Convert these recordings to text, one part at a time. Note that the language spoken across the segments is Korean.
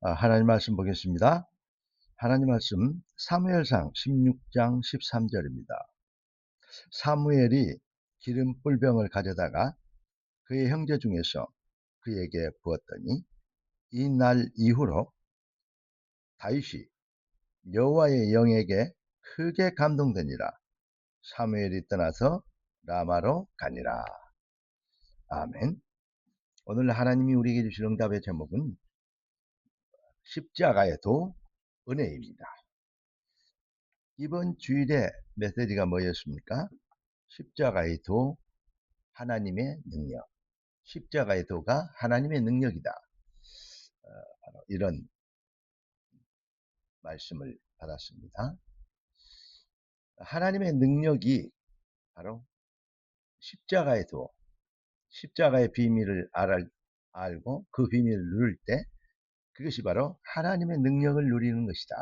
하나님 말씀 보겠습니다. 하나님 말씀 사무엘상 16장 13절입니다. 사무엘이 기름 뿔병을 가져다가 그의 형제 중에서 그에게 부었더니 이 날 이후로 다윗이 여호와의 영에게 크게 감동되니라. 사무엘이 떠나서 라마로 가니라. 아멘. 오늘 하나님이 우리에게 주신 응답의 제목은 십자가의 도 은혜입니다. 이번 주일의 메시지가 뭐였습니까? 십자가의 도 하나님의 능력. 십자가의 도가 하나님의 능력이다. 바로 이런 말씀을 받았습니다. 하나님의 능력이 바로 십자가의 도, 십자가의 비밀을 알고 그 비밀을 누릴 때 그것이 바로 하나님의 능력을 누리는 것이다.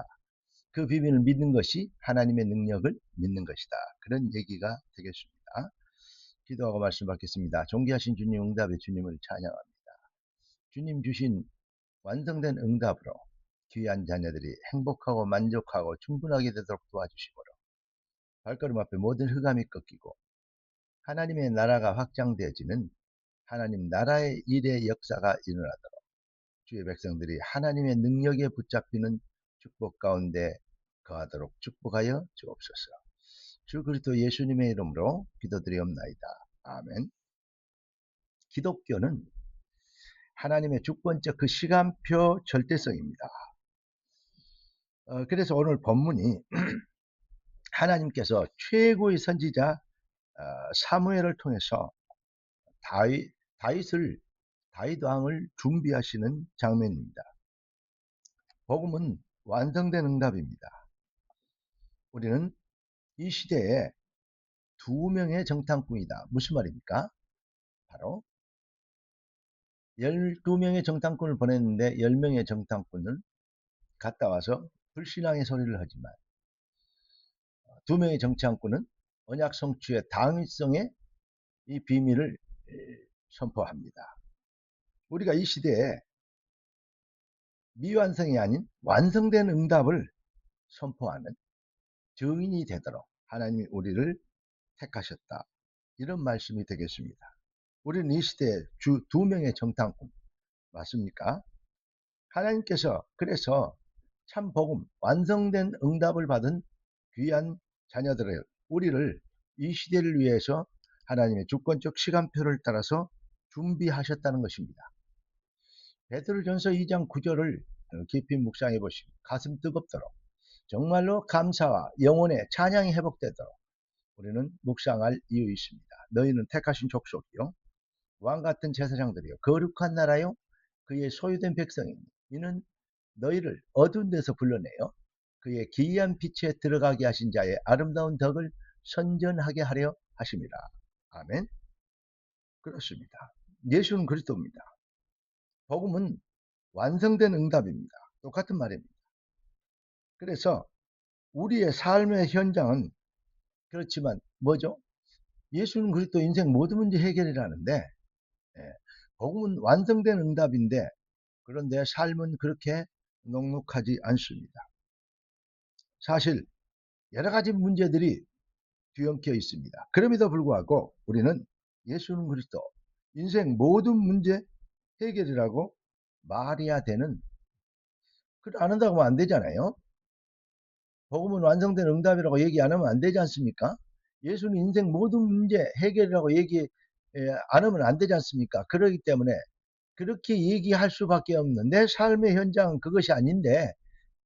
그 비밀을 믿는 것이 하나님의 능력을 믿는 것이다. 그런 얘기가 되겠습니다. 기도하고 말씀 받겠습니다. 존귀하신 주님, 응답의 주님을 찬양합니다. 주님 주신 완성된 응답으로 귀한 자녀들이 행복하고 만족하고 충분하게 되도록 도와주시므로 발걸음 앞에 모든 흑암이 꺾이고 하나님의 나라가 확장되어지는 하나님 나라의 일의 역사가 일어나도록 주의 백성들이 하나님의 능력에 붙잡히는 축복 가운데 거하도록 축복하여 주옵소서. 주 그리스도 예수님의 이름으로 기도드리옵나이다. 아멘. 기독교는 하나님의 주권적 그 시간표 절대성입니다. 그래서 오늘 본문이 하나님께서 최고의 선지자 사무엘을 통해서 다윗 왕을 준비하시는 장면입니다. 복음은 완성된 응답입니다. 우리는 이 시대에 두 명의 정탐꾼이다. 무슨 말입니까? 바로 12명의 정탐꾼을 보냈는데 10명의 정탐꾼은 갔다 와서 불신앙의 소리를 하지만 2명의 정탐꾼은 언약 성취의 당위성의 이 비밀을 선포합니다. 우리가 이 시대에 미완성이 아닌 완성된 응답을 선포하는 증인이 되도록 하나님이 우리를 택하셨다. 이런 말씀이 되겠습니다. 우리는 이 시대에 주 2명의 정탐꾼 맞습니까? 하나님께서 그래서 참 복음, 완성된 응답을 받은 귀한 자녀들을 우리를 이 시대를 위해서 하나님의 주권적 시간표를 따라서 준비하셨다는 것입니다. 베드로전서 2장 9절을 깊이 묵상해 보시고 가슴 뜨겁도록 정말로 감사와 영혼의 찬양이 회복되도록 우리는 묵상할 이유 있습니다. 너희는 택하신 족속이요 왕같은 제사장들이요 거룩한 나라요 그의 소유된 백성이니 이는 너희를 어두운 데서 불러내어 그의 기이한 빛에 들어가게 하신 자의 아름다운 덕을 선전하게 하려 하심이라. 아멘. 그렇습니다. 예수는 그리스도입니다. 복음은 완성된 응답입니다. 똑같은 말입니다. 그래서 우리의 삶의 현장은 그렇지만 뭐죠? 예수는 그리스도 인생 모든 문제 해결이라는데 복음은 완성된 응답인데 그런데 삶은 그렇게 넉넉하지 않습니다. 사실 여러 가지 문제들이 뒤엉켜 있습니다. 그럼에도 불구하고 우리는 예수는 그리스도 인생 모든 문제 해결이라고 말해야 되는 안 한다고 하면 안 되잖아요. 복음은 완성된 응답이라고 얘기 안 하면 안 되지 않습니까? 예수는 인생 모든 문제 해결이라고 얘기 안 하면 안 되지 않습니까? 그렇기 때문에 그렇게 얘기할 수밖에 없는 내 삶의 현장은 그것이 아닌데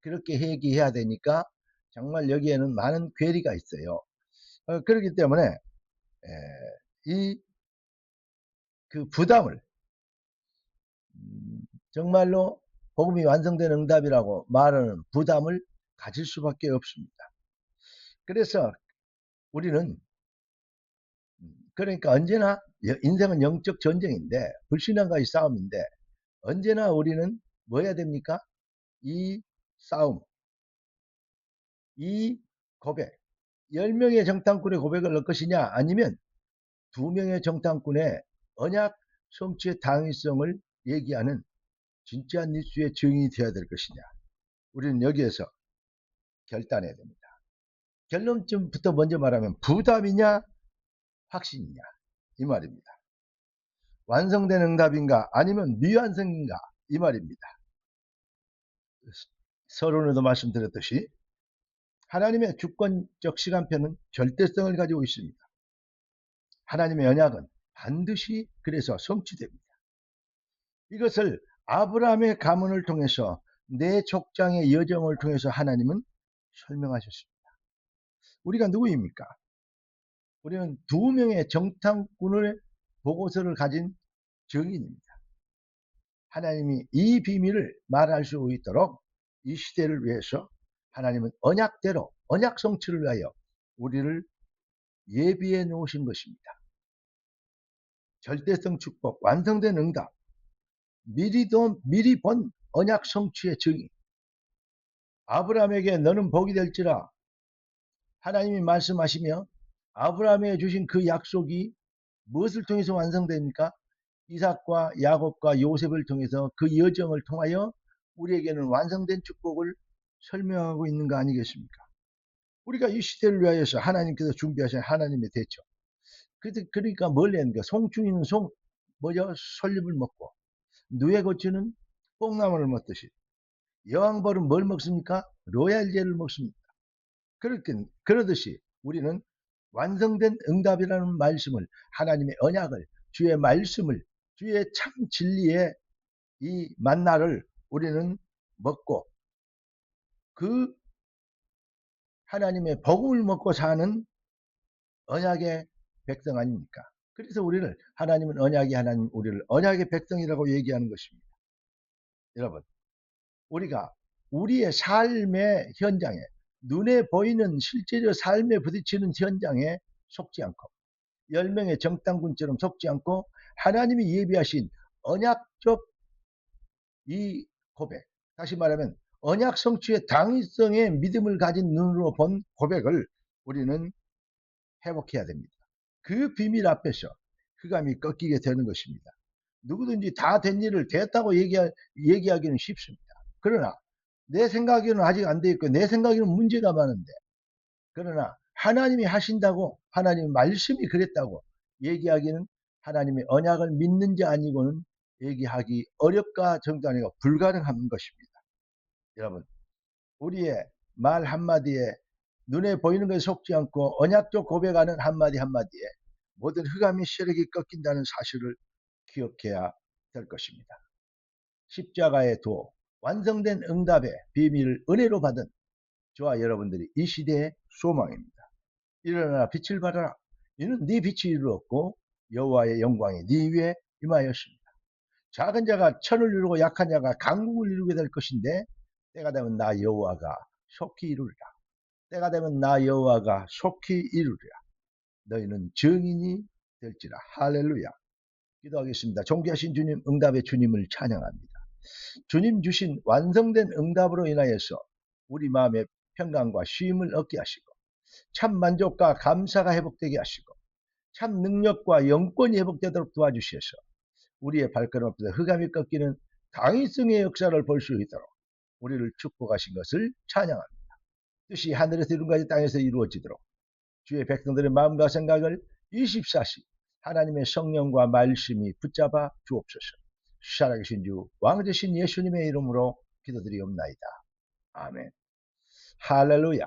그렇게 얘기해야 되니까 정말 여기에는 많은 괴리가 있어요. 그렇기 때문에 이 그 부담을 정말로 복음이 완성된 응답이라고 말하는 부담을 가질 수밖에 없습니다. 그래서 우리는 그러니까 언제나 인생은 영적 전쟁인데 불신앙과의 싸움인데 언제나 우리는 뭐 해야 됩니까? 이 싸움, 이 고백 10명의 정탐꾼의 고백을 넣을 것이냐 아니면 2명의 정탐꾼의 언약 성취의 당위성을 얘기하는 진짜 예수의 증인이 되어야 될 것이냐. 우리는 여기에서 결단해야 됩니다. 결론점부터 먼저 말하면 부담이냐 확신이냐 이 말입니다. 완성된 응답인가 아니면 미완성인가 이 말입니다. 서론에도 말씀드렸듯이 하나님의 주권적 시간표는 절대성을 가지고 있습니다. 하나님의 언약은 반드시 그래서 성취됩니다. 이것을 아브라함의 가문을 통해서 내 족장의 여정을 통해서 하나님은 설명하셨습니다. 우리가 누구입니까? 우리는 2명의 정탐꾼의 보고서를 가진 증인입니다. 하나님이 이 비밀을 말할 수 있도록 이 시대를 위해서 하나님은 언약대로 언약 성취를 위하여 우리를 예비해 놓으신 것입니다. 절대성 축복, 완성된 응답, 미리 본 언약 성취의 증인. 아브라함에게 너는 복이 될지라 하나님이 말씀하시며 아브라함에게 주신 그 약속이 무엇을 통해서 완성됩니까? 이삭과 야곱과 요셉을 통해서 그 여정을 통하여 우리에게는 완성된 축복을 설명하고 있는 거 아니겠습니까? 우리가 이 시대를 위하여서 하나님께서 준비하신 하나님의 대처. 그러니까 뭘 했는가? 송충이는 솔잎을 먹고 누에 고치는 뽕나무를 먹듯이 여왕벌은 뭘 먹습니까? 로얄젤을 먹습니다. 그러듯이 우리는 완성된 응답이라는 말씀을 하나님의 언약을 주의 말씀을 주의 참 진리의 이 만나를 우리는 먹고 그 하나님의 복음을 먹고 사는 언약의 백성 아닙니까? 그래서 우리를 하나님은 언약이 하나님 우리를 언약의 백성이라고 얘기하는 것입니다. 여러분 우리가 우리의 삶의 현장에 눈에 보이는 실제로 삶에 부딪히는 현장에 속지 않고 10명의 정탐꾼처럼 속지 않고 하나님이 예비하신 언약적 이 고백, 다시 말하면 언약 성취의 당위성의 믿음을 가진 눈으로 본 고백을 우리는 회복해야 됩니다. 그 비밀 앞에서 흑암이 꺾이게 되는 것입니다. 누구든지 다 된 일을 됐다고 얘기하기는 쉽습니다. 그러나 내 생각에는 아직 안 돼 있고 내 생각에는 문제가 많은데 그러나 하나님이 하신다고 하나님의 말씀이 그랬다고 얘기하기는 하나님의 언약을 믿는 자 아니고는 얘기하기 어렵다 정도 아니고 불가능한 것입니다. 여러분 우리의 말 한마디에 눈에 보이는 것에 속지 않고 언약적 고백하는 한마디 한마디에 모든 흑암의 세력이 꺾인다는 사실을 기억해야 될 것입니다. 십자가의 도 완성된 응답의 비밀을 은혜로 받은 저와 여러분들이 이 시대의 소망입니다. 일어나라 빛을 발하라. 이는 네 빛이 이루었고 여호와의 영광이 네 위에 임하였습니다. 작은 자가 천을 이루고 약한 자가 강국을 이루게 될 것인데 때가 되면 나 여호와가 속히 이루리라. 때가 되면 나 여호와가 속히 이루리라. 너희는 증인이 될지라. 할렐루야. 기도하겠습니다. 존귀하신 주님, 응답의 주님을 찬양합니다. 주님 주신 완성된 응답으로 인하여서 우리 마음의 평강과 쉼을 얻게 하시고 참 만족과 감사가 회복되게 하시고 참 능력과 영권이 회복되도록 도와주셔서 우리의 발걸음 앞에서 흑암이 꺾이는 당위성의 역사를 볼 수 있도록 우리를 축복하신 것을 찬양합니다. 뜻이 하늘에서 이룬 땅에서 이루어지도록 주의 백성들의 마음과 생각을 24시 하나님의 성령과 말씀이 붙잡아 주옵소서. 살아계신 주 왕되신 예수님의 이름으로 기도드리옵나이다. 아멘. 할렐루야.